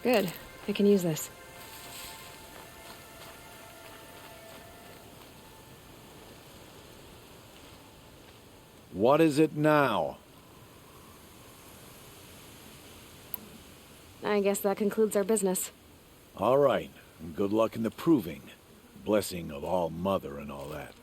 Good. I can use this. What is it now? I guess that concludes our business. All right, and good luck in the proving. Blessing of All Mother and all that.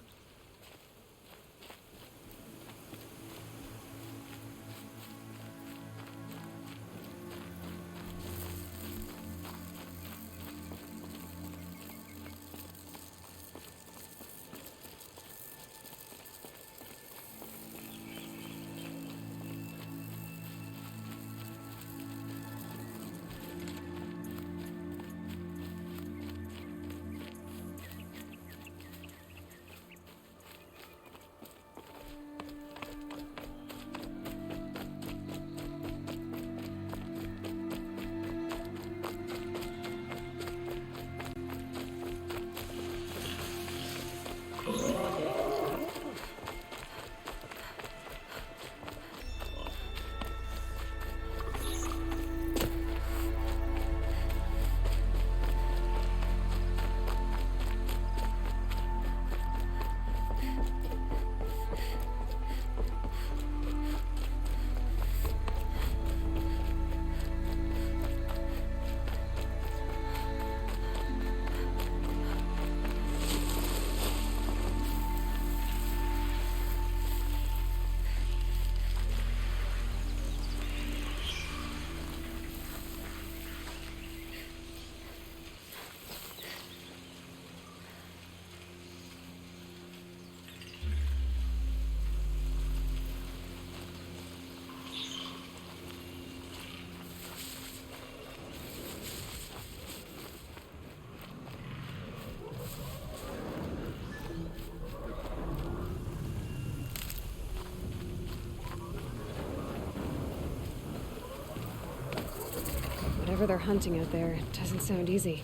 Whatever they're hunting out there, it doesn't sound easy.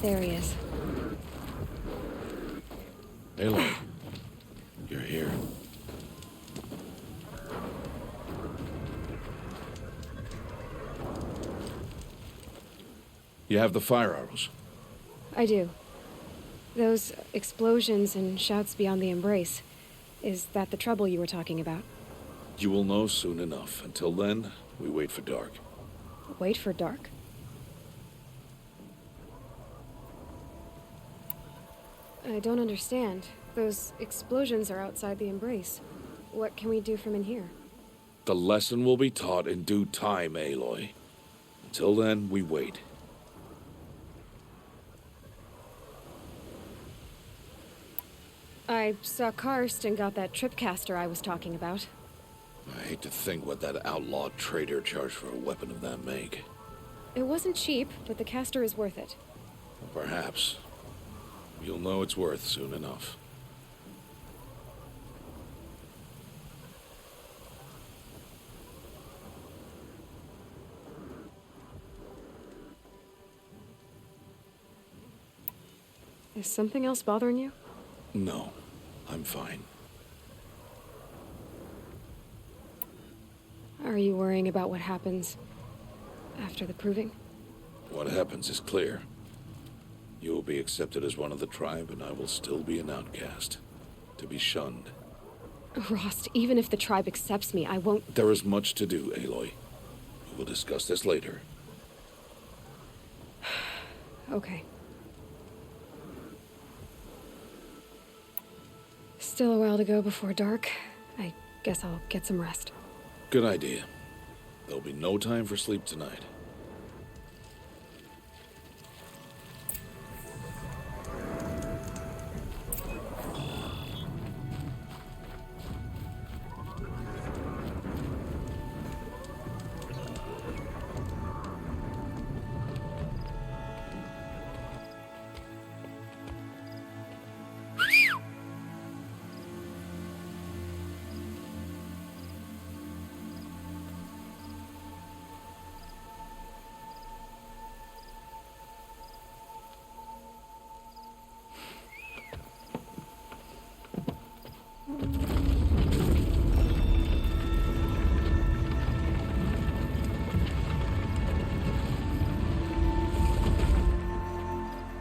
There he is. Aloy, you're here. You have the fire arrows. I do. Those explosions and shouts beyond the embrace. Is that the trouble you were talking about? You will know soon enough. Until then, we wait for dark. Wait for dark? I don't understand. Those explosions are outside the embrace. What can we do from in here? The lesson will be taught in due time, Aloy. Until then, we wait. I saw Karst and got that tripcaster I was talking about. I hate to think what that outlaw trader charged for a weapon of that make. It wasn't cheap, but the caster is worth it. Perhaps. You'll know it's worth soon enough. Is something else bothering you? No, I'm fine. Are you worrying about what happens after the proving? What happens is clear. You will be accepted as one of the tribe, and I will still be an outcast. To be shunned. Rost, even if the tribe accepts me, I won't... There is much to do, Aloy. We will discuss this later. Okay. Still a while to go before dark. I guess I'll get some rest. Good idea. There'll be no time for sleep tonight.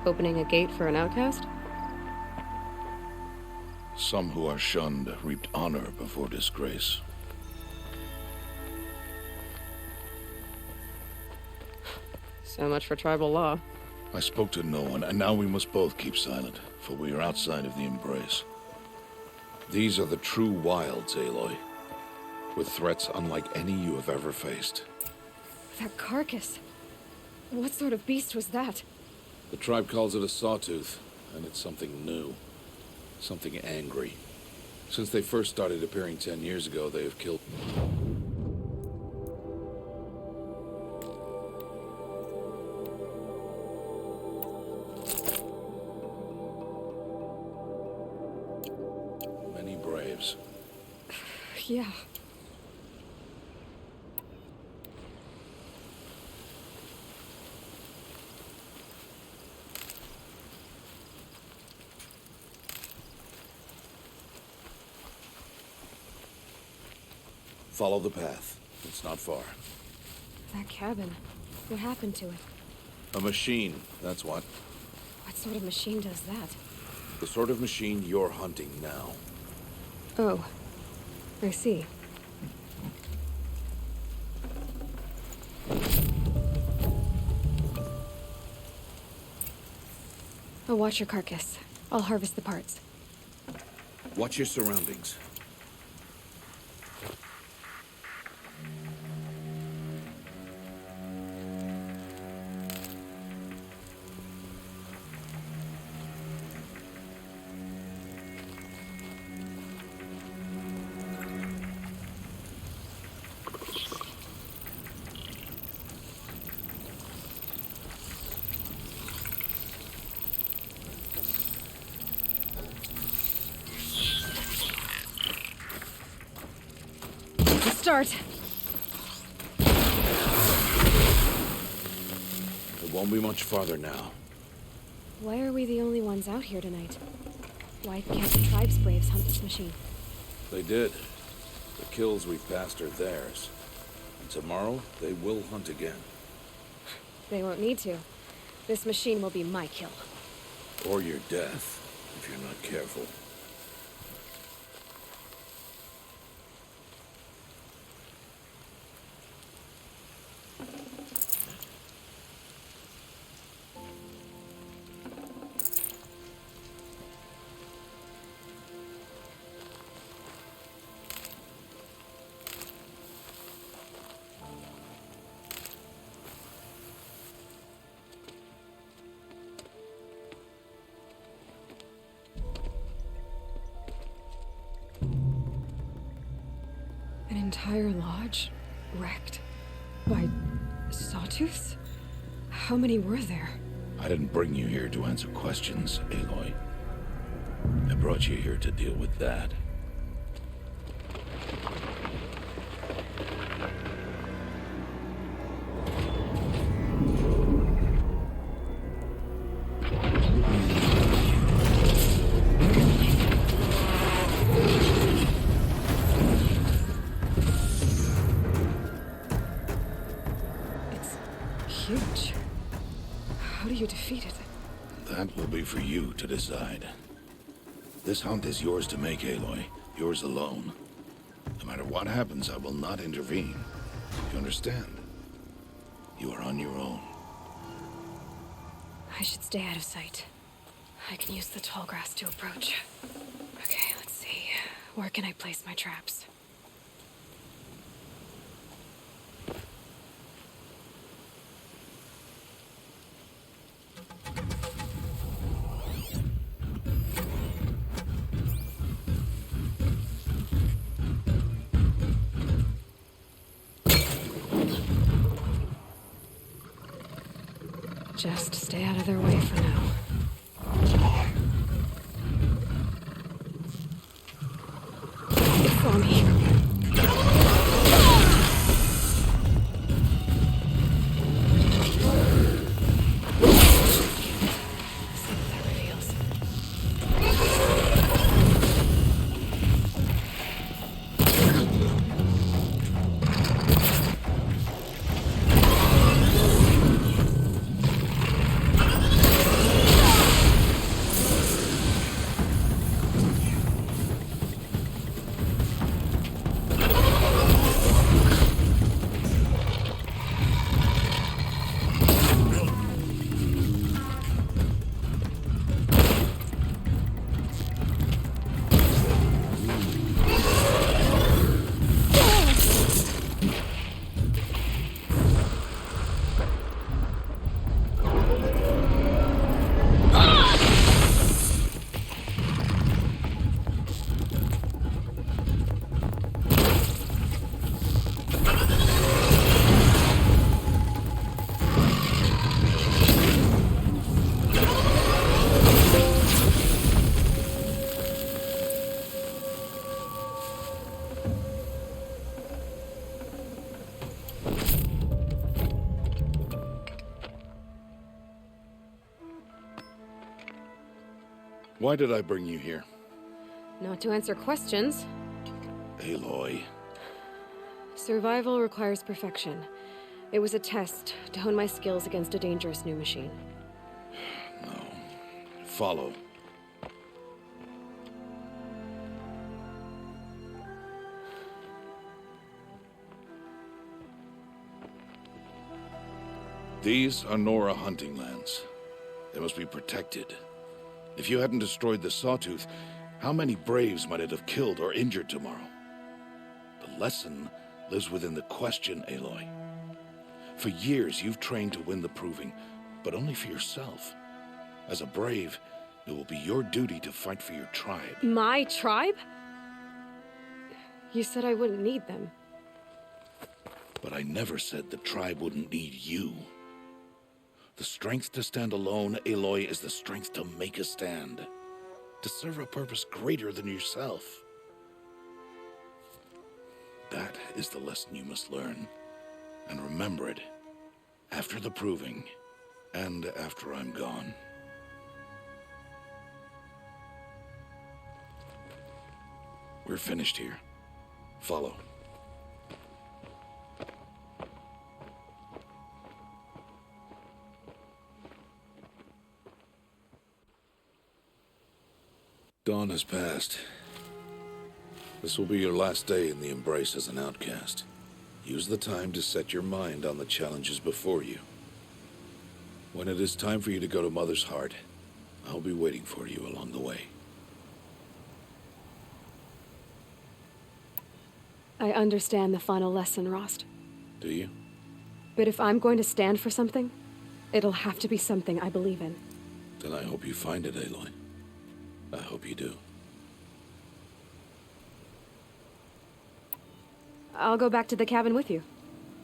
Opening a gate for an outcast? Some who are shunned reaped honor before disgrace. So much for tribal law. I spoke to no one, and now we must both keep silent, for we are outside of the embrace. These are the true wilds, Aloy, with threats unlike any you have ever faced. That carcass. What sort of beast was that? The tribe calls it a sawtooth, and it's something new. Something angry. Since they first started appearing 10 years ago, they have killed... many braves. Yeah. Follow the path. It's not far. That cabin. What happened to it? A machine, that's what. What sort of machine does that? The sort of machine you're hunting now. Oh. I see. I'll watch your carcass. I'll harvest the parts. Watch your surroundings. Start. It won't be much farther now. Why are we the only ones out here tonight? Why can't the tribe's braves hunt this machine? They did. The kills we've passed are theirs. And tomorrow, they will hunt again. They won't need to. This machine will be my kill. Or your death, if you're not careful. An entire lodge wrecked by sawtooths? How many were there? I didn't bring you here to answer questions, Aloy. I brought you here to deal with that. Huge. How do you defeat it? That will be for you to decide. This hunt is yours to make, Aloy. Yours alone. No matter what happens, I will not intervene. You understand? You are on your own. I should stay out of sight. I can use the tall grass to approach. Okay, let's see. Where can I place my traps? Just stay out of their way for now. It saw me. See what that reveals. Why did I bring you here? Not to answer questions. Aloy. Survival requires perfection. It was a test to hone my skills against a dangerous new machine. No. Follow. These are Nora hunting lands. They must be protected. If you hadn't destroyed the Sawtooth, how many Braves might it have killed or injured tomorrow? The lesson lives within the question, Aloy. For years, you've trained to win the Proving, but only for yourself. As a Brave, it will be your duty to fight for your tribe. My tribe? You said I wouldn't need them. But I never said the tribe wouldn't need you. The strength to stand alone, Aloy, is the strength to make a stand. To serve a purpose greater than yourself. That is the lesson you must learn. And remember it. After the Proving. And after I'm gone. We're finished here. Follow. Dawn has passed. This will be your last day in the Embrace as an outcast. Use the time to set your mind on the challenges before you. When it is time for you to go to Mother's Heart, I'll be waiting for you along the way. I understand the final lesson, Rost. Do you? But if I'm going to stand for something, it'll have to be something I believe in. Then I hope you find it, Aloy. I hope you do. I'll go back to the cabin with you.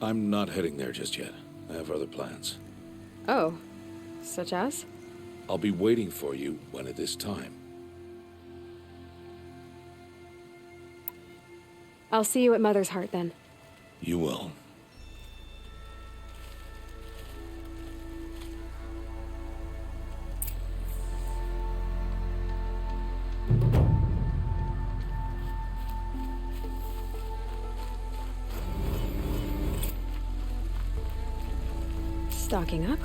I'm not heading there just yet. I have other plans. Oh, such as? I'll be waiting for you when it is time. I'll see you at Mother's Heart then. You will. Stocking up.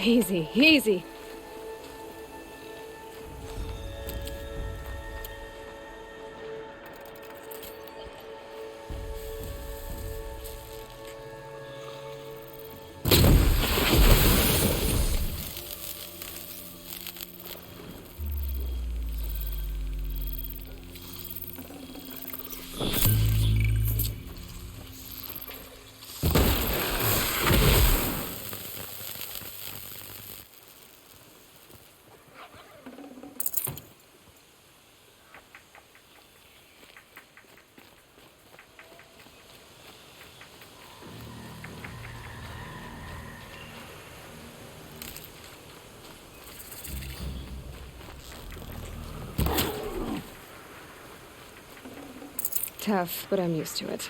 Easy, easy. Tough, but I'm used to it.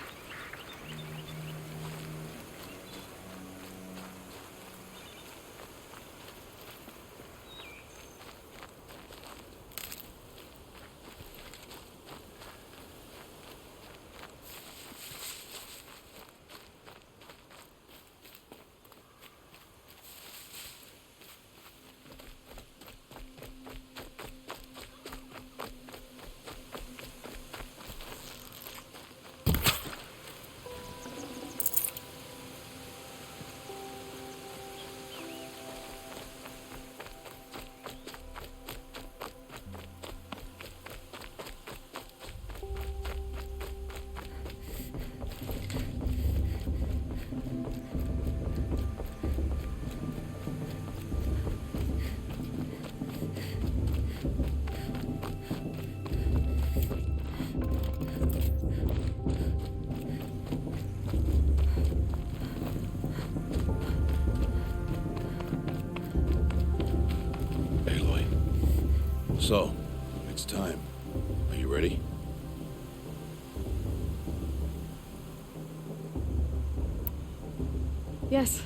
So, it's time. Are you ready? Yes,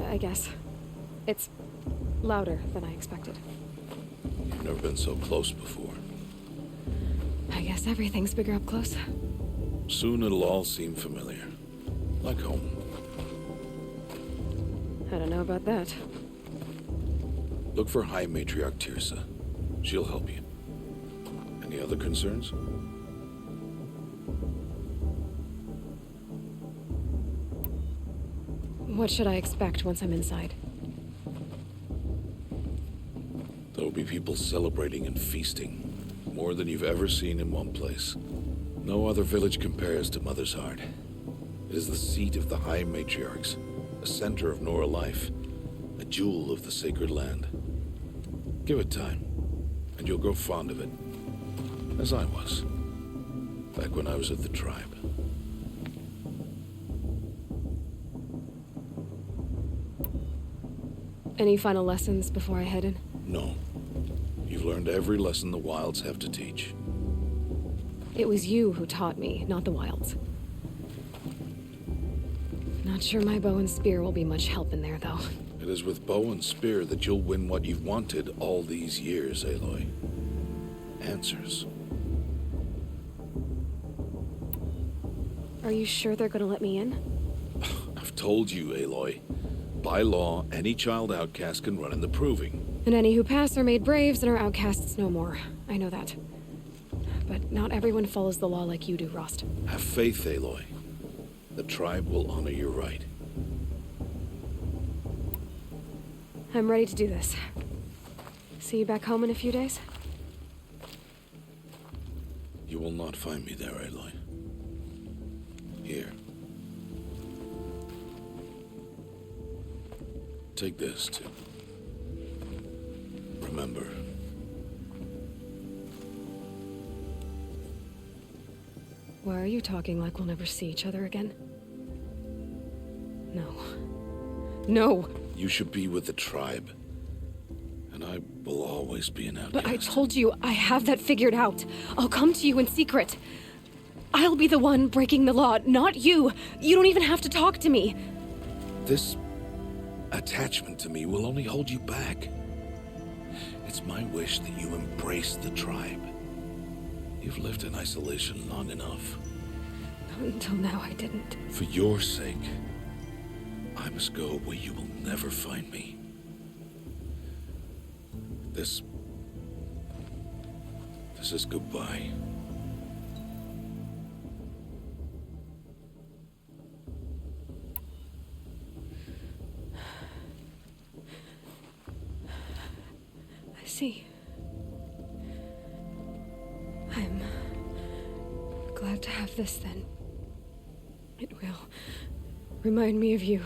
I guess. It's louder than I expected. You've never been so close before. I guess everything's bigger up close. Soon it'll all seem familiar. Like home. I don't know about that. Look for High Matriarch Tirsa. She'll help you. Any other concerns? What should I expect once I'm inside? There'll be people celebrating and feasting. More than you've ever seen in one place. No other village compares to Mother's Heart. It is the seat of the High Matriarchs, a center of Nora life, a jewel of the sacred land. Give it time, and you'll grow fond of it. As I was, back when I was at the tribe. Any final lessons before I head in? No. You've learned every lesson the Wilds have to teach. It was you who taught me, not the Wilds. Not sure my bow and spear will be much help in there, though. It is with bow and spear that you'll win what you've wanted all these years, Aloy. Answers. Are you sure they're gonna let me in? I've told you, Aloy. By law, any child outcast can run in the proving. And any who pass are made braves and are outcasts no more. I know that. But not everyone follows the law like you do, Rost. Have faith, Aloy. The tribe will honor your right. I'm ready to do this. See you back home in a few days? You will not find me there, Aloy. Here. Take this, too. Remember. Why are you talking like we'll never see each other again? No. No! You should be with the tribe. And I will always be an outcast. But I told you, I have that figured out. I'll come to you in secret. I'll be the one breaking the law, not you. You don't even have to talk to me. This attachment to me will only hold you back. It's my wish that you embrace the tribe. You've lived in isolation long enough. Until now, I didn't. For your sake, I must go where you will never find me. This is goodbye. I see. I'm glad to have this then. It will remind me of you,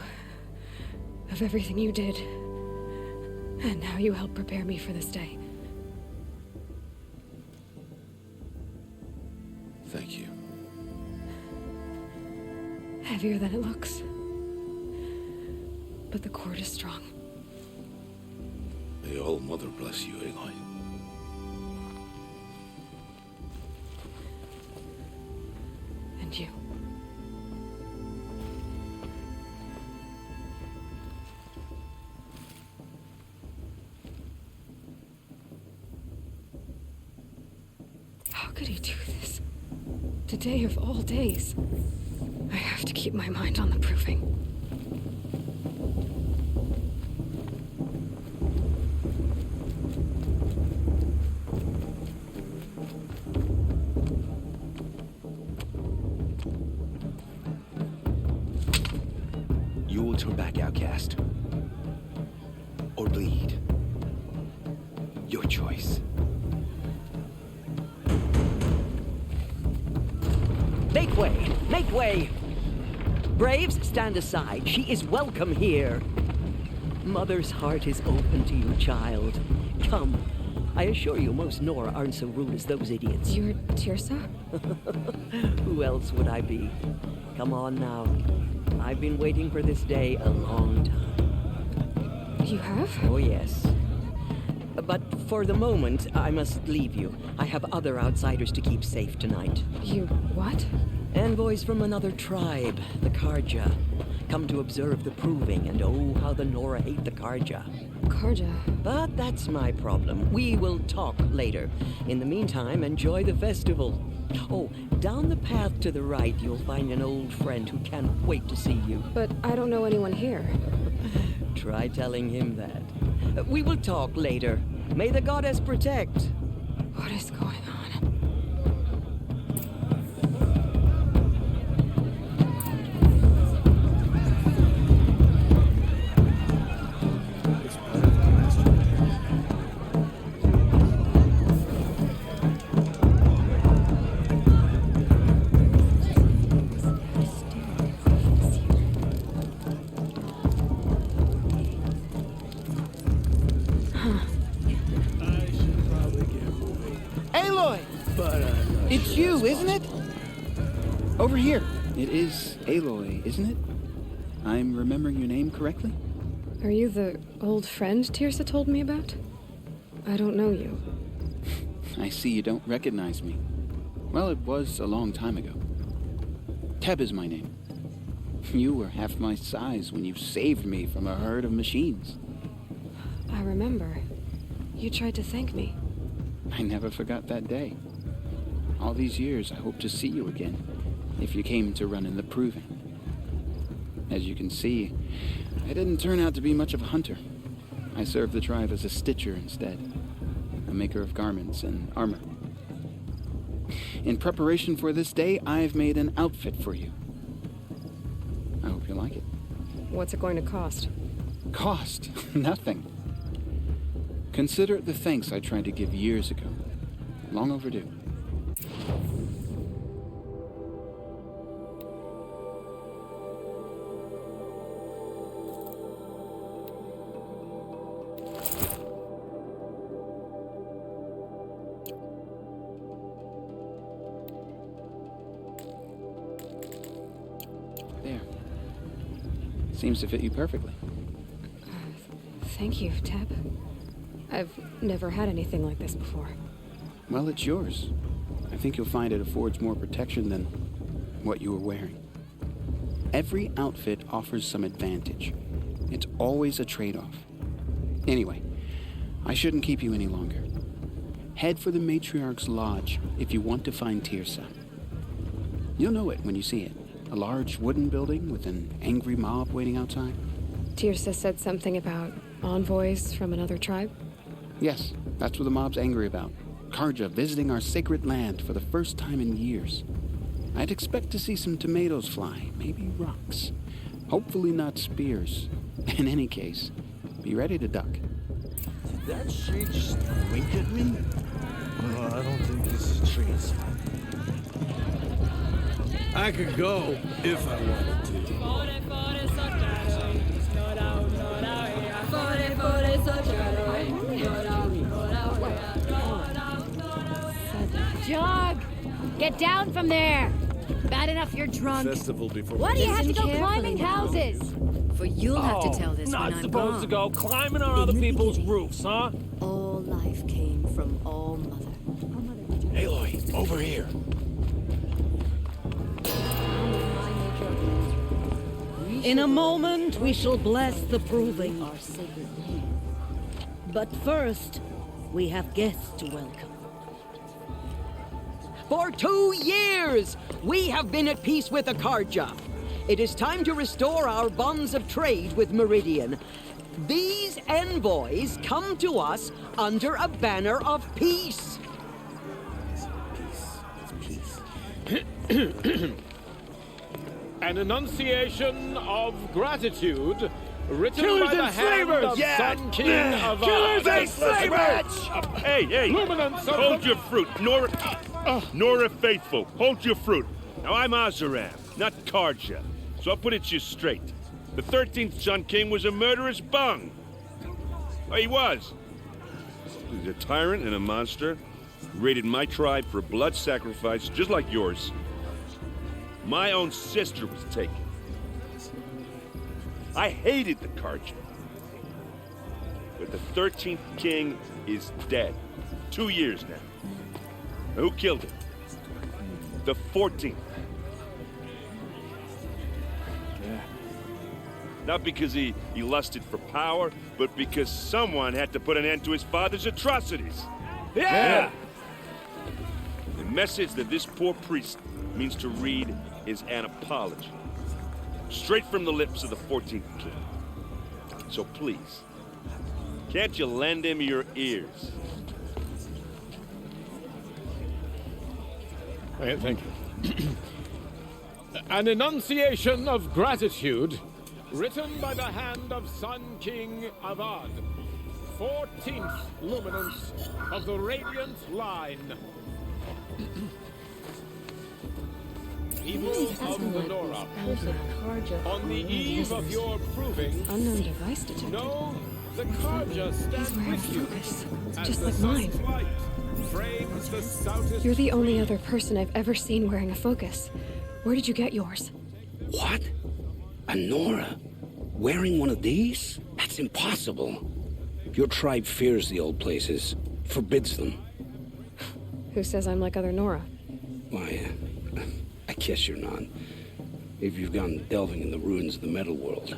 of everything you did, and how you helped prepare me for this day. Thank you. Heavier than it looks. But the cord is strong. May All Mother bless you, Aloy. And you. How could he do this? Today of all days. I have to keep my mind on the proving. You will turn back, outcast. Or bleed. Your choice. Make way! Make way! Braves, stand aside. She is welcome here. Mother's heart is open to you, child. Come. I assure you, most Nora aren't so rude as those idiots. You're Tirsa? Who else would I be? Come on now. I've been waiting for this day a long time. You have? Oh, yes. But for the moment, I must leave you. I have other outsiders to keep safe tonight. You what? Envoys from another tribe, the Karja. Come to observe the proving, and oh, how the Nora hate the Karja. Karja. But that's my problem. We will talk later. In the meantime, enjoy the festival. Oh, down the path to the right, you'll find an old friend who can't wait to see you. But I don't know anyone here. Try telling him that. We will talk later. May the goddess protect. What is going on? It's you, isn't it? Over here. It is Aloy, isn't it? I'm remembering your name correctly? Are you the old friend Tirsa told me about? I don't know you. I see you don't recognize me. Well, it was a long time ago. Teb is my name. You were half my size when you saved me from a herd of machines. I remember. You tried to thank me. I never forgot that day. All these years, I hope to see you again, if you came to run in the proving. As you can see, I didn't turn out to be much of a hunter. I served the tribe as a stitcher instead, a maker of garments and armor. In preparation for this day, I've made an outfit for you. I hope you like it. What's it going to cost? Cost? Nothing. Consider it the thanks I tried to give years ago. Long overdue. There. Seems to fit you perfectly. Thank you, Teb. I've never had anything like this before. Well, it's yours. I think you'll find it affords more protection than what you were wearing. Every outfit offers some advantage. It's always a trade-off. Anyway, I shouldn't keep you any longer. Head for the Matriarch's Lodge if you want to find Tirsa. You'll know it when you see it. A large wooden building with an angry mob waiting outside. Tirsa said something about envoys from another tribe? Yes, that's what the mob's angry about. Karja visiting our sacred land for the first time in years. I'd expect to see some tomatoes fly, maybe rocks. Hopefully not spears. In any case, be ready to duck. Did that shit just wink at me? Well, I don't think this is trees. I could go if I wanted to. Jog! Get down from there! Bad enough you're drunk. Festival before. Why do you have to go Listen climbing carefully. houses? For you'll have to tell this when Not I'm supposed gone. to go climbing on other In the people's beginning. roofs, huh? All life came from All Mother. Aloy, over here. In a moment, we shall bless the proving. Our sacred land. But first, we have guests to welcome. For 2 years, we have been at peace with the Karja. It is time to restore our bonds of trade with Meridian. These envoys come to us under a banner of peace. An enunciation of gratitude written Killers by the and hand slavers! of Yeah! Sun King of Killers and slavers! Hey, hey! Luminance of Hold the- your fruit, Nora Faithful. Hold your fruit. Now I'm Azaram, not Karja, so I'll put it to you straight. The 13th Sun King was a murderous bung. Oh, he was. He was a tyrant and a monster. He raided my tribe for a blood sacrifice, just like yours. My own sister was taken. I hated the Karja. But that the 13th king is dead. 2 years now. Who killed him? The 14th. Yeah. Not because he lusted for power, but because someone had to put an end to his father's atrocities. Yeah! The message that this poor priest means to read is an apology. Straight from the lips of the 14th king. So please, can't you lend him your ears? Thank you. An enunciation of gratitude, written by the hand of Sun King Avad, 14th luminance of the Radiant Line. People of the Nora, on the eve of your proving, Unknown device detected. know the Karja He's stand wearing with you. focus, As just the like sun's mine. light frames the stoutest You're the only tree. other person I've ever seen wearing a focus. Where did you get yours? What? A Nora? Wearing one of these? That's impossible. Your tribe fears the old places, forbids them. Who says I'm like other Nora? Why, I guess you're not. If you've gone delving in the ruins of the metal world.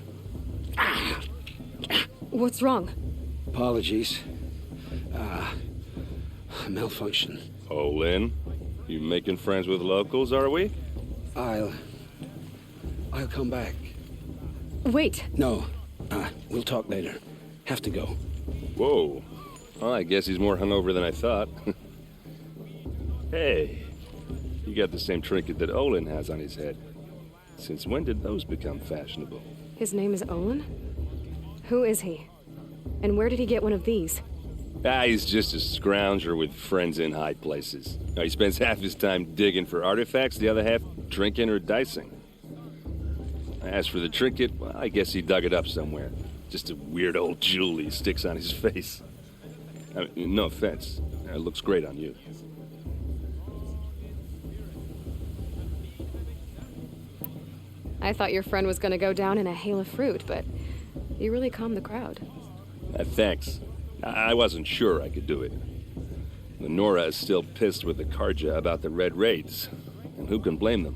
What's wrong? Apologies. Malfunction. Oh, Lynn, you making friends with locals, are we? I'll come back. Wait! No, we'll talk later. Have to go. Whoa. Well, I guess he's more hungover than I thought. Hey, you got the same trinket that Olin has on his head. Since when did those become fashionable? His name is Olin? Who is he? And where did he get one of these? He's just a scrounger with friends in high places. Now, he spends half his time digging for artifacts, the other half drinking or dicing. As for the trinket, well, I guess he dug it up somewhere. Just a weird old jewel he sticks on his face. I mean, no offense. It looks great on you. I thought your friend was gonna go down in a hail of fruit, but you really calmed the crowd. Thanks. I wasn't sure I could do it. The Nora is still pissed with the Karja about the Red Raids. And who can blame them?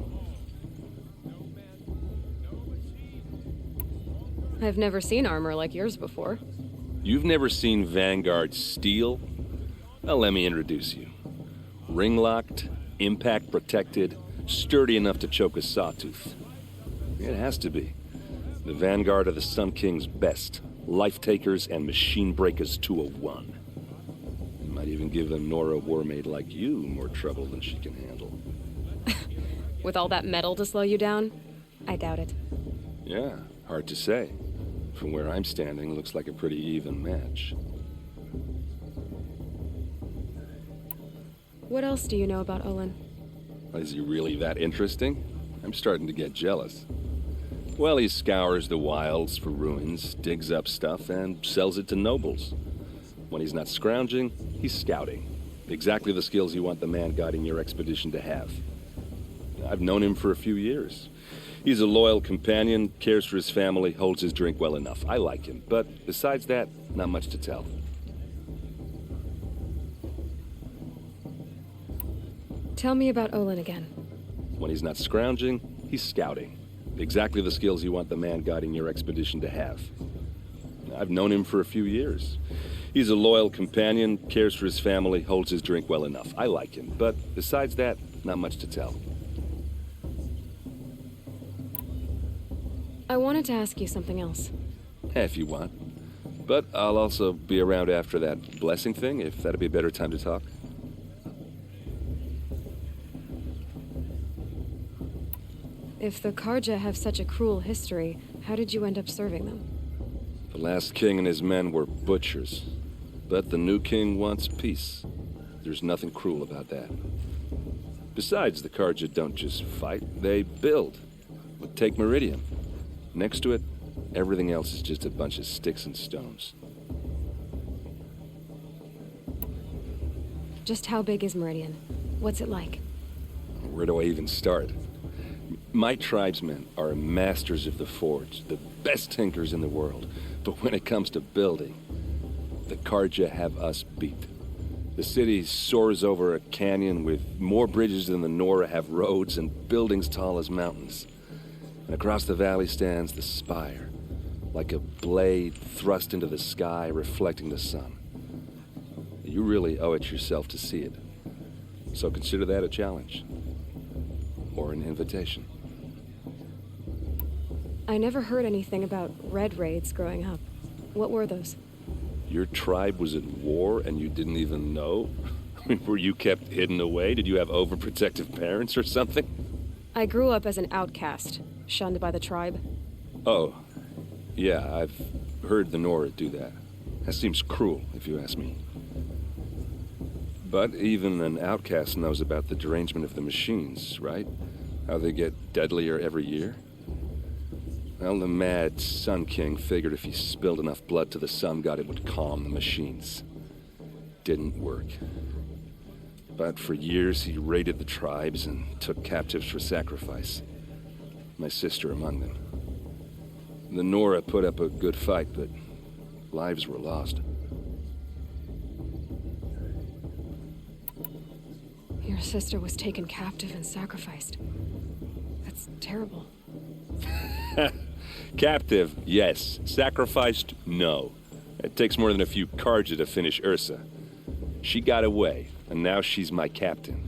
I've never seen armor like yours before. You've never seen Vanguard steel? Well, let me introduce you. Ring-locked, impact-protected, sturdy enough to choke a sawtooth. It has to be. The Vanguard of the Sun King's best. Life-takers and machine breakers 201. You might even give a Nora warmaid like you more trouble than she can handle. With all that metal to slow you down? I doubt it. Yeah, hard to say. From where I'm standing, looks like a pretty even match. What else do you know about Olin? Is he really that interesting? I'm starting to get jealous. Well, he scours the wilds for ruins, digs up stuff, and sells it to nobles. When he's not scrounging, he's scouting. Exactly the skills you want the man guiding your expedition to have. I've known him for a few years. He's a loyal companion, cares for his family, holds his drink well enough. I like him, but besides that, not much to tell. Tell me about Olin again. When he's not scrounging, he's scouting. Exactly the skills you want the man guiding your expedition to have. I've known him for a few years. He's a loyal companion, cares for his family, holds his drink well enough. I like him, but besides that, not much to tell. I wanted to ask you something else. If you want. But I'll also be around after that blessing thing, if that'd be a better time to talk. If the Karja have such a cruel history, how did you end up serving them? The last king and his men were butchers. But the new king wants peace. There's nothing cruel about that. Besides, the Karja don't just fight, they build. But take Meridian. Next to it, everything else is just a bunch of sticks and stones. Just how big is Meridian? What's it like? Where do I even start? My tribesmen are masters of the forge, the best tinkers in the world. But when it comes to building, the Karja have us beat. The city soars over a canyon with more bridges than the Nora have roads and buildings tall as mountains. And across the valley stands the spire, like a blade thrust into the sky reflecting the sun. You really owe it yourself to see it. So consider that a challenge. Or an invitation. I never heard anything about red raids growing up. What were those? Your tribe was at war and you didn't even know? Were you kept hidden away? Did you have overprotective parents or something? I grew up as an outcast, shunned by the tribe. Oh, yeah, I've heard the Nora do that. That seems cruel, if you ask me. But even an outcast knows about the derangement of the machines, right? How they get deadlier every year? Well, the mad Sun King figured if he spilled enough blood to the Sun God, it would calm the machines. Didn't work. But for years, he raided the tribes and took captives for sacrifice. My sister among them. The Nora put up a good fight, but lives were lost. Your sister was taken captive and sacrificed. That's terrible. Captive, yes. Sacrificed, no. It takes more than a few Karja to finish Ursa. She got away, and now she's my captain.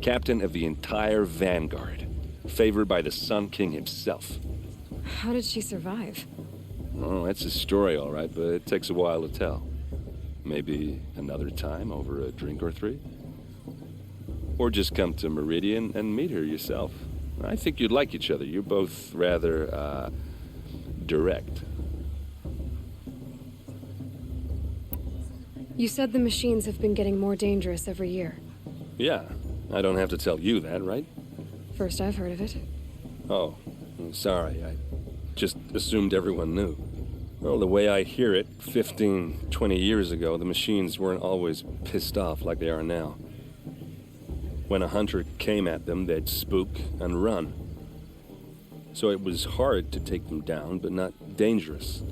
Captain of the entire Vanguard. Favored by the Sun King himself. How did she survive? Oh, that's a story, all right, but it takes a while to tell. Maybe another time over a drink or three? Or just come to Meridian and meet her yourself. I think you'd like each other. You're both rather, direct. You said the machines have been getting more dangerous every year. Yeah, I don't have to tell you that, right? First I've heard of it. Oh, sorry. I just assumed everyone knew. Well, the way I hear it, 15, 20 years ago, the machines weren't always pissed off like they are now. When a hunter came at them, they'd spook and run. So it was hard to take them down, but not dangerous,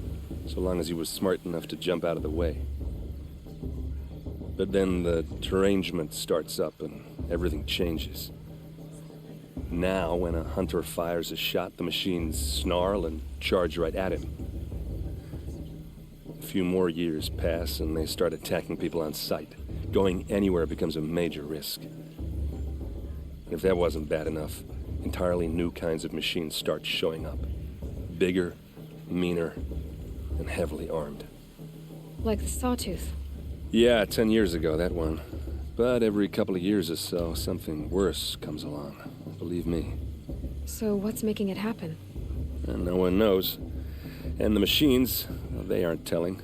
so long as he was smart enough to jump out of the way. But then the derangement starts up and everything changes. Now, when a hunter fires a shot, the machines snarl and charge right at him. A few more years pass and they start attacking people on sight. Going anywhere becomes a major risk. And if that wasn't bad enough, entirely new kinds of machines start showing up. Bigger, meaner, and heavily armed. Like the Sawtooth. Yeah, 10 years ago, that one. But every couple of years or so, something worse comes along. Believe me. So what's making it happen? And no one knows. And the machines, well, they aren't telling.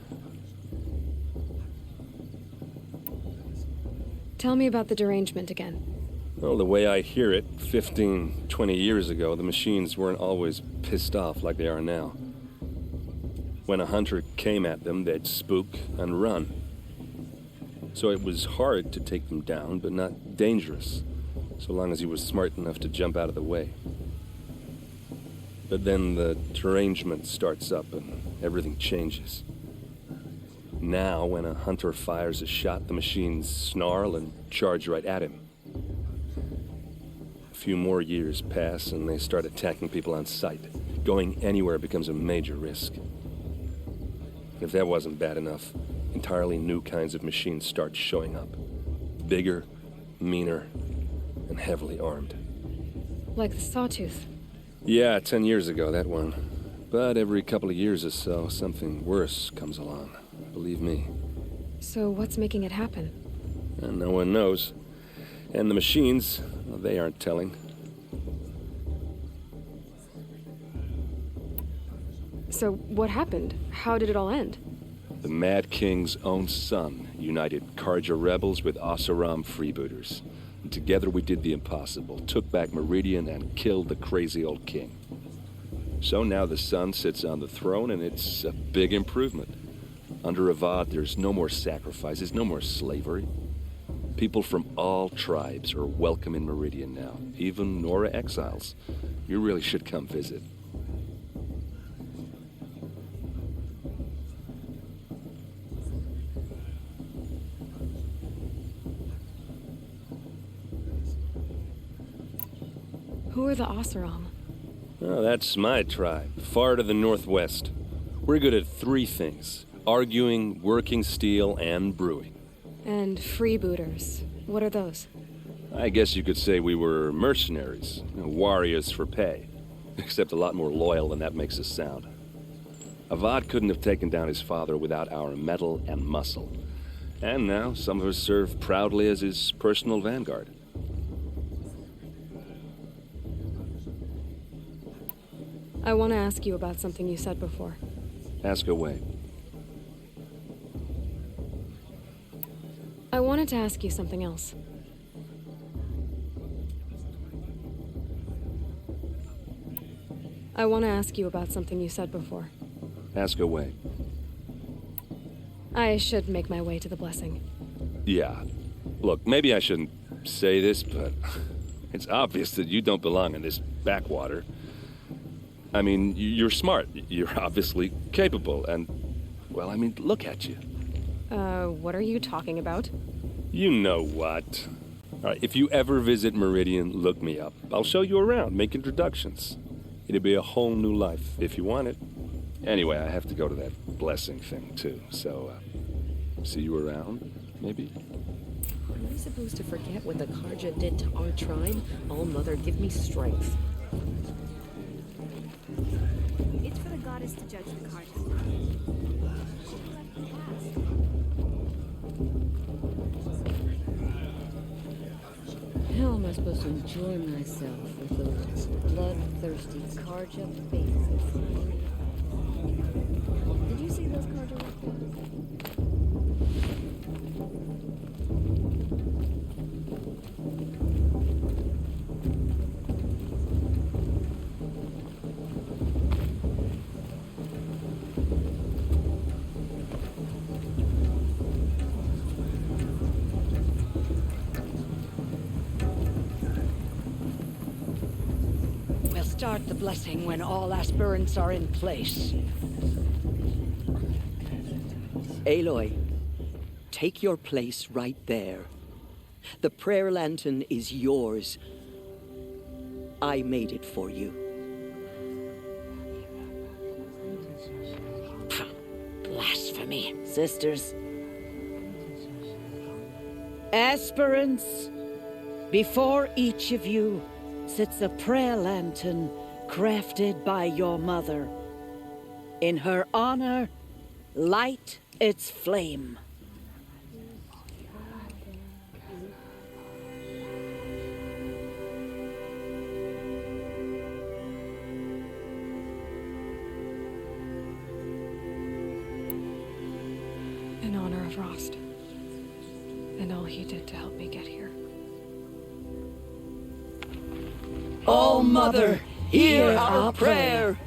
Tell me about the derangement again. Well, the way I hear it, 15, 20 years ago, the machines weren't always pissed off like they are now. When a hunter came at them, they'd spook and run. So it was hard to take them down, but not dangerous, so long as he was smart enough to jump out of the way. But then the derangement starts up and everything changes. Now, when a hunter fires a shot, the machines snarl and charge right at him. A few more years pass and they start attacking people on sight. Going anywhere becomes a major risk. If that wasn't bad enough, entirely new kinds of machines start showing up. Bigger, meaner, and heavily armed. Like the Sawtooth. Yeah, 10 years ago, that one. But every couple of years or so, something worse comes along. Believe me. So what's making it happen? And no one knows. And the machines, well, they aren't telling. So what happened? How did it all end? The Mad King's own son united Karja rebels with Oseram freebooters. And together we did the impossible, took back Meridian and killed the crazy old king. So now the son sits on the throne and it's a big improvement. Under Avad, there's no more sacrifices, no more slavery. People from all tribes are welcome in Meridian now, even Nora exiles. You really should come visit. Who are the Oseram? Oh, that's my tribe, far to the northwest. We're good at three things: arguing, working steel, and brewing. And freebooters. What are those? I guess you could say we were mercenaries, warriors for pay. Except a lot more loyal than that makes us sound. Avad couldn't have taken down his father without our metal and muscle. And now some of us serve proudly as his personal vanguard. I want to ask you about something you said before. Ask away. I wanted to ask you something else. I want to ask you about something you said before. Ask away. I should make my way to the blessing. Yeah. Look, maybe I shouldn't say this, but it's obvious that you don't belong in this backwater. I mean, you're smart. You're obviously capable, and, well, I mean, look at you. What are you talking about? You know what. All right, if you ever visit Meridian, look me up. I'll show you around, make introductions. It'll be a whole new life, if you want it. Anyway, I have to go to that blessing thing, too, so, see you around, maybe? Am I supposed to forget what the Karja did to our tribe? All Mother, give me strength. It's for the goddess to judge the Karja. How am I supposed to enjoy myself with those bloodthirsty Karja faces? Did you see those Karja reports? Start the blessing when all aspirants are in place. Aloy, take your place right there. The prayer lantern is yours. I made it for you. Blasphemy. Sisters. Aspirants, before each of you sits a prayer lantern crafted by your mother. In her honor, light its flame. In honor of Rost. And all he did to help me get here. O Mother, hear our prayer.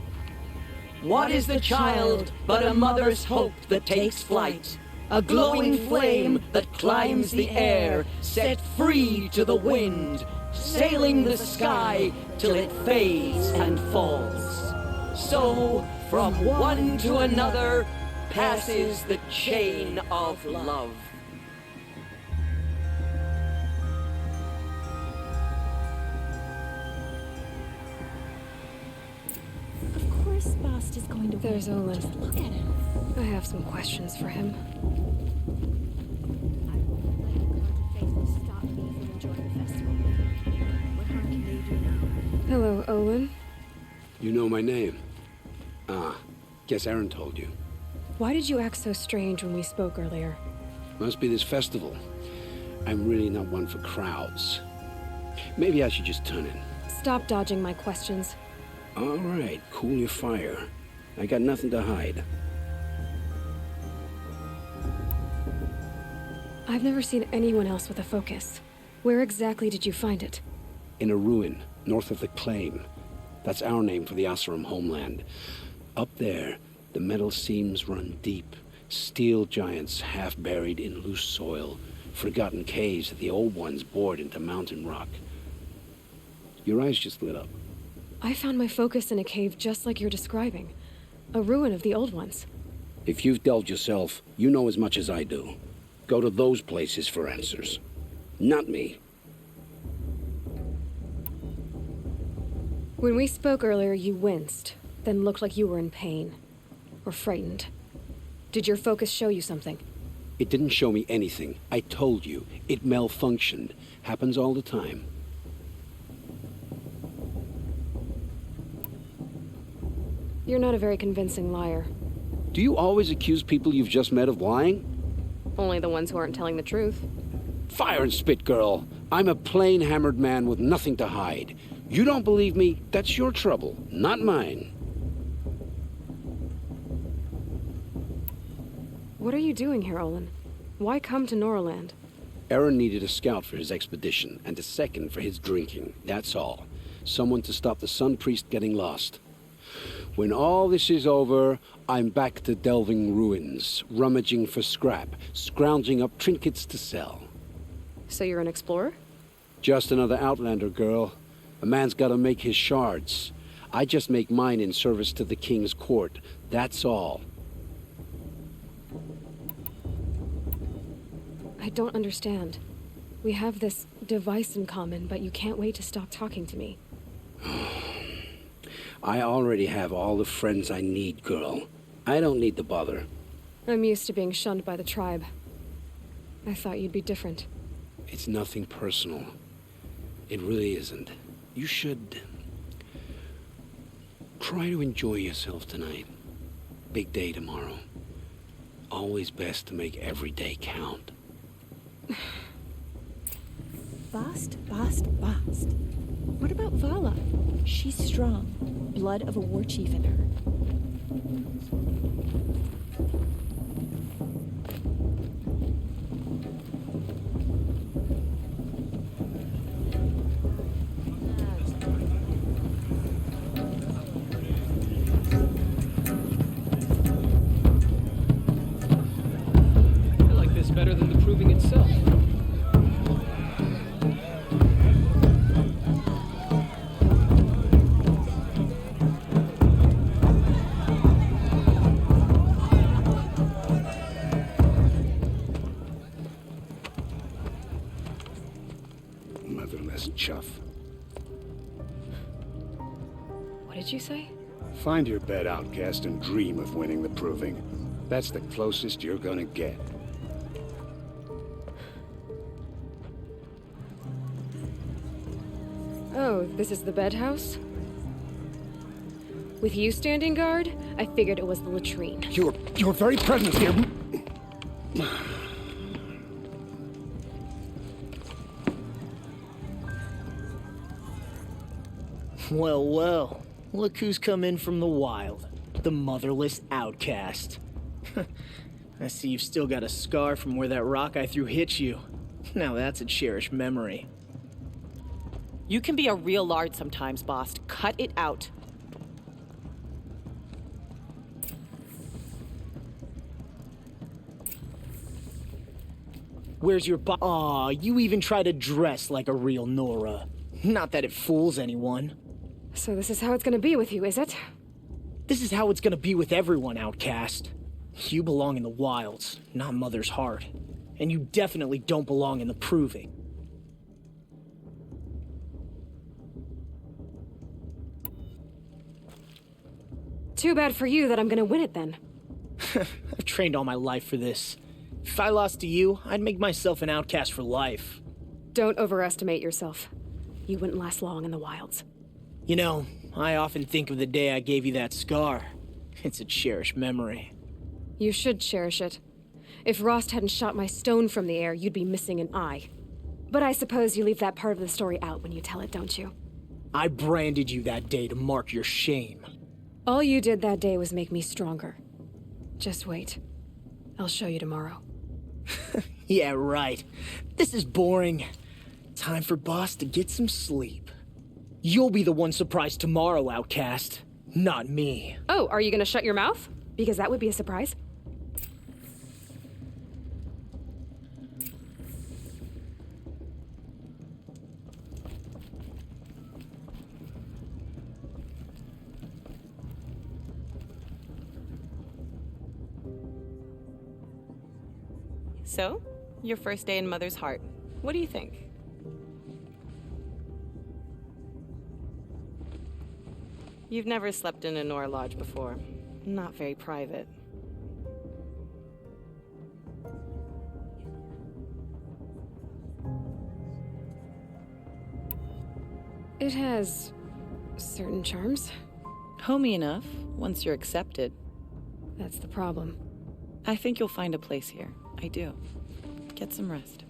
What is the child but a mother's hope that takes flight? A glowing flame that climbs the air, set free to the wind, sailing the sky till it fades and falls. So, from one to another, passes the chain of love. Bast is going to There's win. Olin. Just look at him. I have some questions for him. I won't let the Karja faithful stop me from enjoying the festival. What harm can they do now? Hello, Olin. You know my name? Ah, guess Aaron told you. Why did you act so strange when we spoke earlier? Must be this festival. I'm really not one for crowds. Maybe I should just turn in. Stop dodging my questions. All right, cool your fire. I got nothing to hide. I've never seen anyone else with a focus. Where exactly did you find it? In a ruin, north of the Claim. That's our name for the Oseram homeland. Up there, the metal seams run deep. Steel giants half buried in loose soil. Forgotten caves that the old ones bored into mountain rock. Your eyes just lit up. I found my focus in a cave just like you're describing. A ruin of the old ones. If you've delved yourself, you know as much as I do. Go to those places for answers. Not me. When we spoke earlier, you winced, then looked like you were in pain. Or frightened. Did your focus show you something? It didn't show me anything. I told you. It malfunctioned. Happens all the time. You're not a very convincing liar. Do you always accuse people you've just met of lying? Only the ones who aren't telling the truth. Fire and spit, girl. I'm a plain hammered man with nothing to hide. You don't believe me? That's your trouble, not mine. What are you doing here, Olin? Why come to Norland? Aaron needed a scout for his expedition, and a second for his drinking. That's all. Someone to stop the Sun Priest getting lost. When all this is over, I'm back to delving ruins, rummaging for scrap, scrounging up trinkets to sell. So you're an explorer? Just another Outlander, girl. A man's gotta make his shards. I just make mine in service to the King's court. That's all. I don't understand. We have this device in common, but you can't wait to stop talking to me. I already have all the friends I need, girl. I don't need the bother. I'm used to being shunned by the tribe. I thought you'd be different. It's nothing personal. It really isn't. You should try to enjoy yourself tonight. Big day tomorrow. Always best to make every day count. Bast. What about Vala? She's strong. Blood of a war chief in her. I like this better than the proving itself. Motherless chuff. What did you say? Find your bed, outcast, and dream of winning the proving. That's the closest you're gonna get. Oh, this is the bedhouse? With you standing guard, I figured it was the latrine. Your very presence here. Well, well. Look who's come in from the wild. The motherless outcast. I see you've still got a scar from where that rock I threw hit you. Now that's a cherished memory. You can be a real lard sometimes, boss. Cut it out. Where's your Aw, you even try to dress like a real Nora. Not that it fools anyone. So this is how it's gonna be with you, is it? This is how it's gonna be with everyone, outcast. You belong in the wilds, not Mother's heart. And you definitely don't belong in the proving. Too bad for you that I'm gonna win it then. I've trained all my life for this. If I lost to you, I'd make myself an outcast for life. Don't overestimate yourself. You wouldn't last long in the wilds. You know, I often think of the day I gave you that scar. It's a cherished memory. You should cherish it. If Rost hadn't shot my stone from the air, you'd be missing an eye. But I suppose you leave that part of the story out when you tell it, don't you? I branded you that day to mark your shame. All you did that day was make me stronger. Just wait. I'll show you tomorrow. Yeah, right. This is boring. Time for Boss to get some sleep. You'll be the one surprised tomorrow, outcast. Not me. Oh, are you gonna shut your mouth? Because that would be a surprise. So, your first day in Mother's heart. What do you think? You've never slept in a Nora lodge before. Not very private. It has certain charms. Homey enough, once you're accepted. That's the problem. I think you'll find a place here. I do. Get some rest.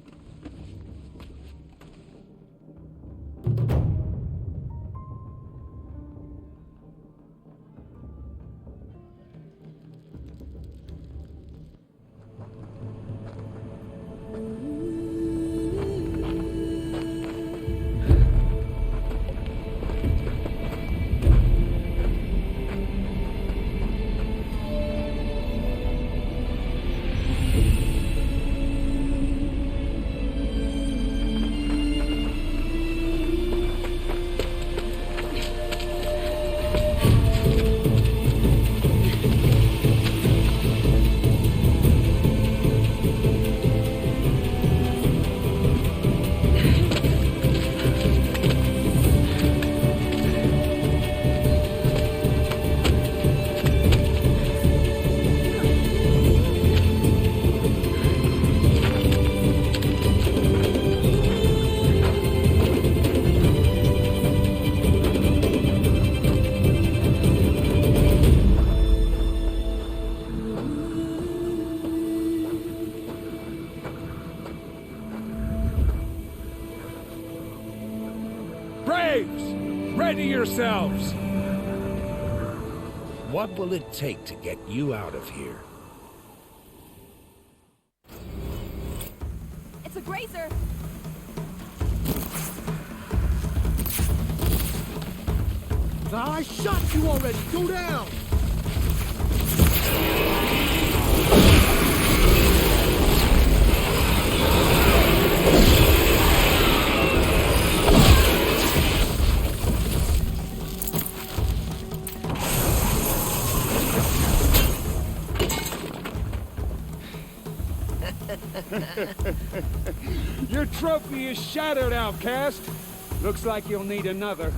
Ready yourselves! What will it take to get you out of here? It's a grazer! I shot you already! Go down! Your trophy is shattered, outcast. Looks like you'll need another.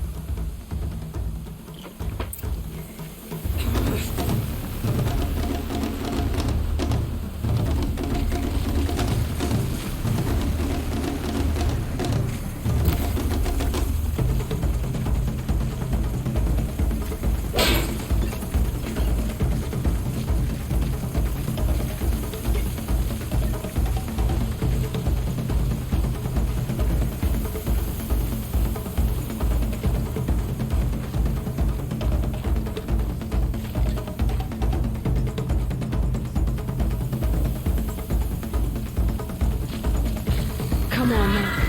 Come on now.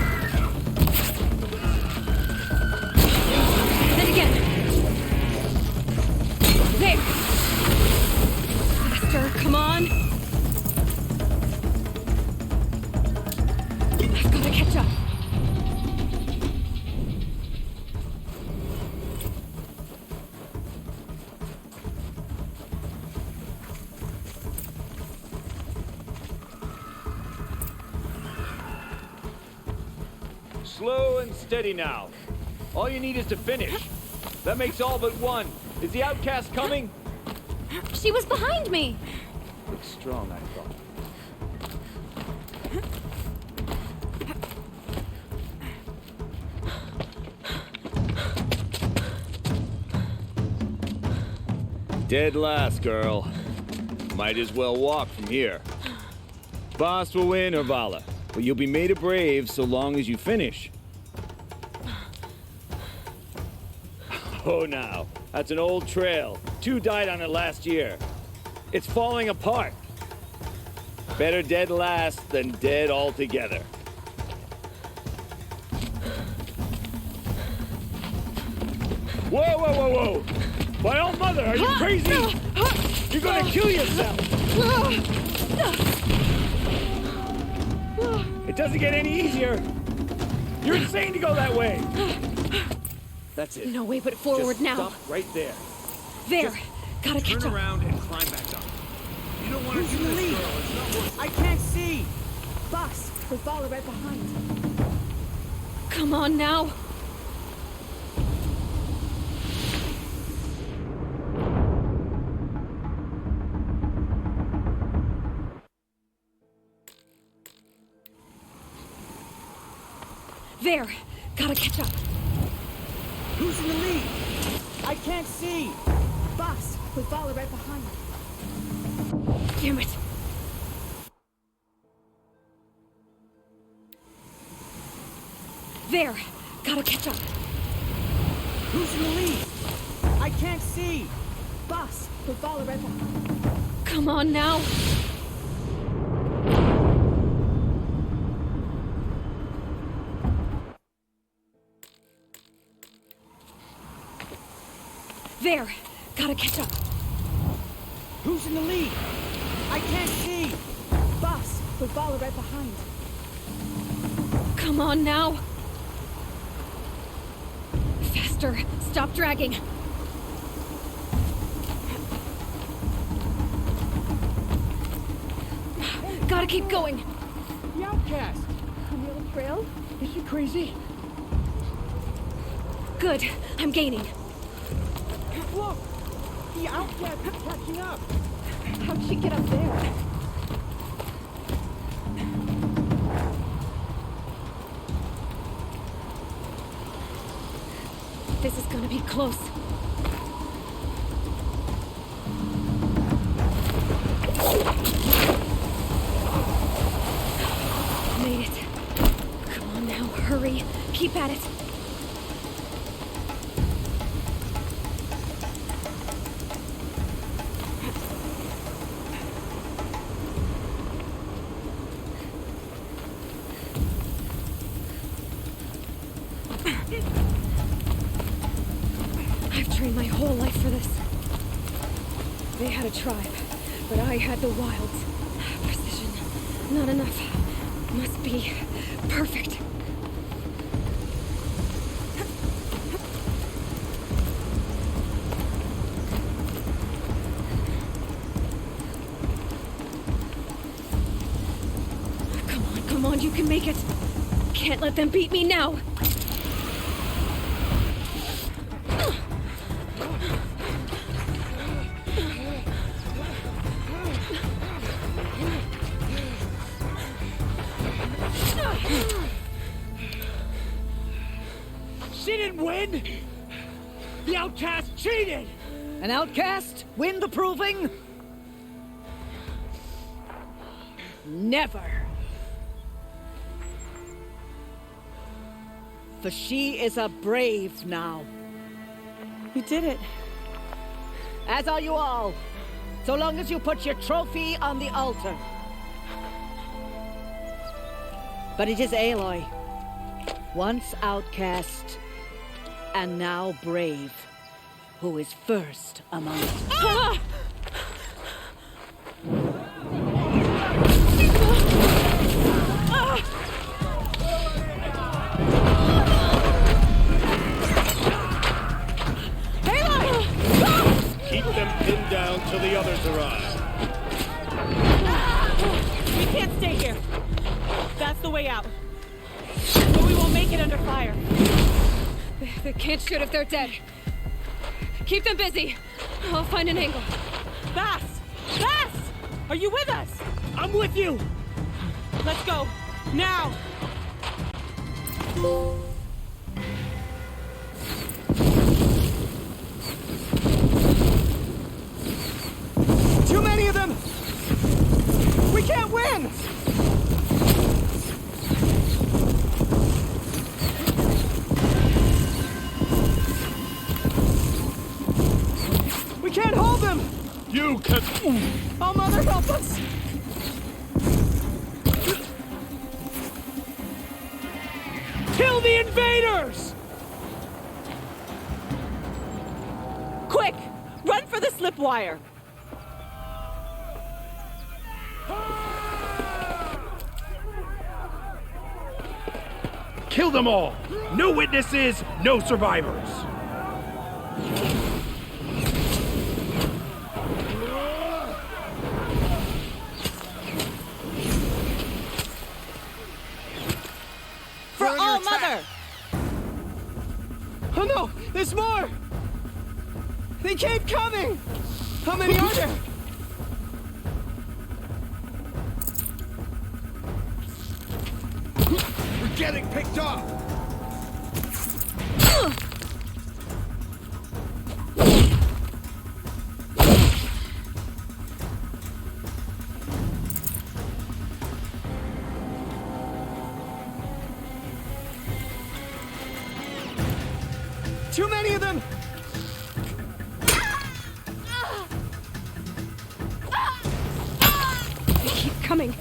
Then again. There. Faster, come on. I've got to catch up. Slow and steady now. All you need is to finish. That makes all but one. Is the outcast coming? She was behind me! Looks strong, I thought. Dead last, girl. Might as well walk from here. Boss will win or Vala, but you'll be made a brave so long as you finish. Oh, now. That's an old trail. 2 died on it last year. It's falling apart. Better dead last than dead altogether. Whoa, whoa, whoa, whoa! My old mother, are you crazy? You're gonna kill yourself! It doesn't get any easier! You're insane to go that way! That's it. No way but forward Just now. Stop right there. There. Just Gotta catch turn up. around and climb back up. You don't want to do this, lead? girl. It's not worth I can't see! Boss, there's Vala right behind. Come on now. There! Gotta catch up. Who's in the lead? I can't see. Boss, with Vala right behind. Damn it! There! Gotta catch up. Who's in the lead? I can't see. Boss, with Vala right behind. Come on now! There! Gotta catch up. Who's in the lead? I can't see. Boss, with Vala right behind. Come on now! Faster! Stop dragging! Gotta keep going! The outcast! On the old trail? Is she crazy? Good. I'm gaining. Look! The outcast is catching up! How'd she get up there? This is gonna be close. Made it. Come on now, hurry. Keep at it. I've trained my whole life for this. They had a tribe, but I had the wilds. Precision. Not enough. Must be perfect. Come on, you can make it. Can't let them beat me now. She didn't win! The outcast cheated! An outcast? Win the proving? Never. For she is a brave now. You did it. As are you all. So long as you put your trophy on the altar. But it is Aloy. Once outcast, and now brave, who is first among us. Ah! Keep them pinned down till the others arrive. We can't stay here. That's the way out. But we won't make it under fire. They can't shoot if they're dead. Keep them busy. I'll find an angle. Bass! Bass! Are you with us? I'm with you! Let's go. Now! Too many of them! We can't win! We can't hold them! You can... Oh, Mother, help us! Kill the invaders! Quick! Run for the slip wire! Kill them all! No witnesses, no survivors! For all Mother! Oh no! There's more! They keep coming! How many are there? We're getting picked off! Too many of them! They keep coming.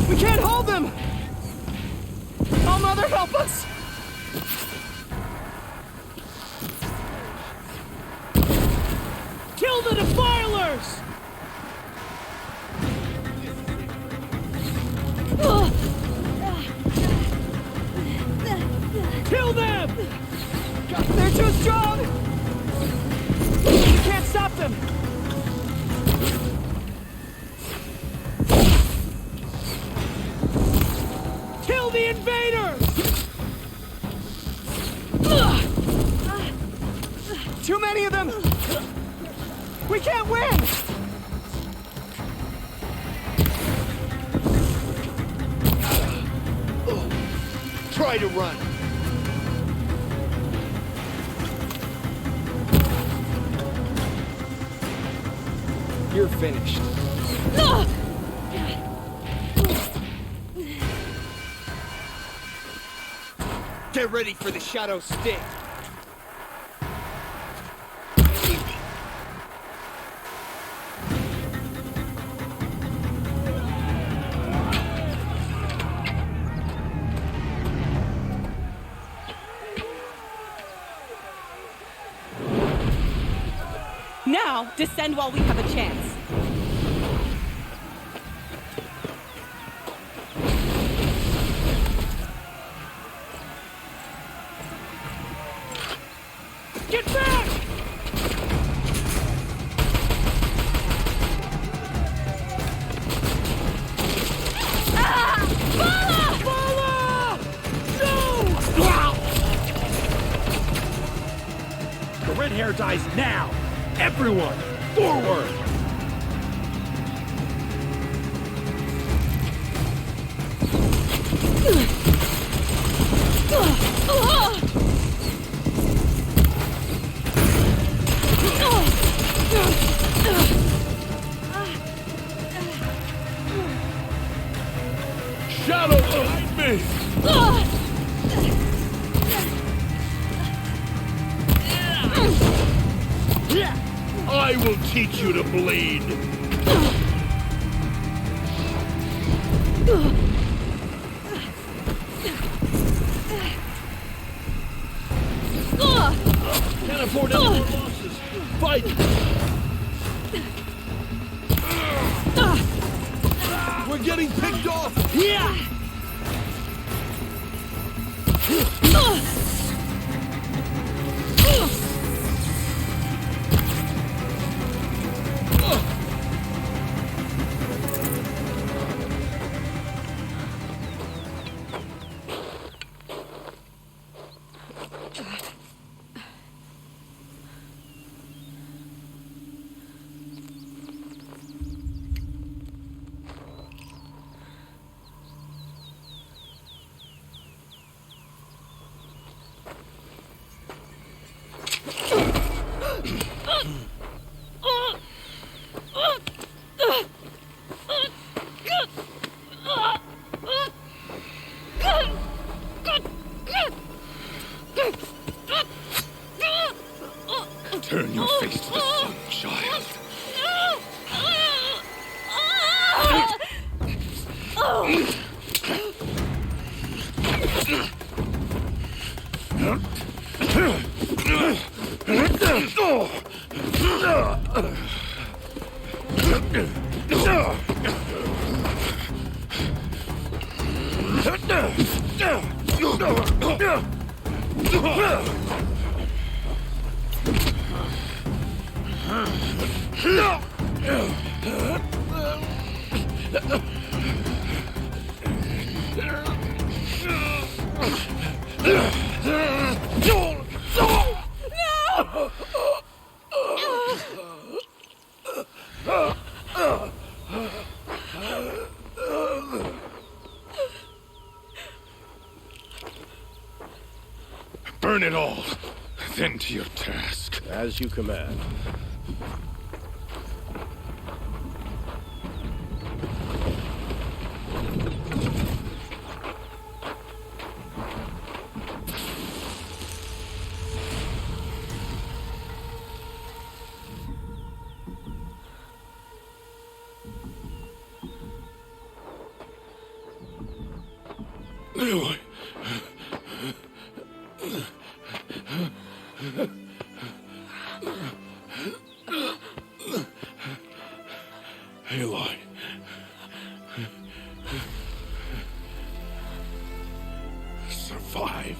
We can't hold them! Oh, Mother, help us! Kill the defilers! Kill them! They're too strong! We can't stop them! Kill the invaders! Too many of them! We can't win! Try to run. You're finished. Get ready for the shadow stick. Now, descend while we have a chance. Get back! The red hair dies now! Everyone, forward! Shadow behind me! I will teach you to bleed. Can't afford any more losses. Fight! We're getting picked off! Yeah! Turn your face to the sun, child. Burn it all, then to your task. As you command. Aloy. Aloy. Survive.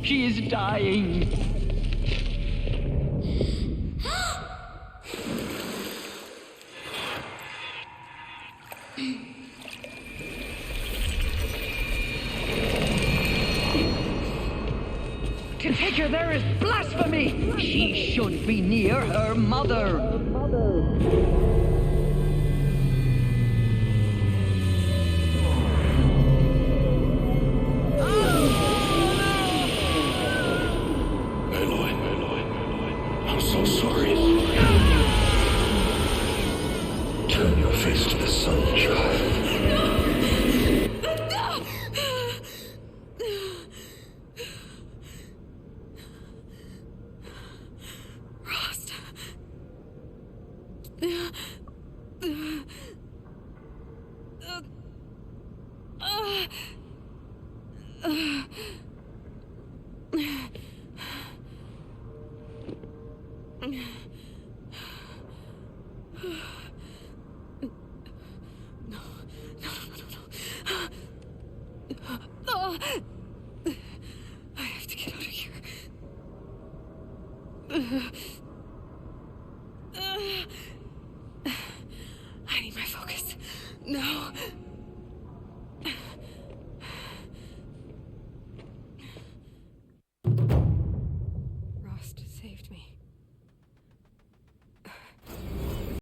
She is dying. To take her there is blasphemy. She should be near her mother. I'm so sorry. Turn your face to the sun, child. Rost. I have to get out of here. I need my focus. No.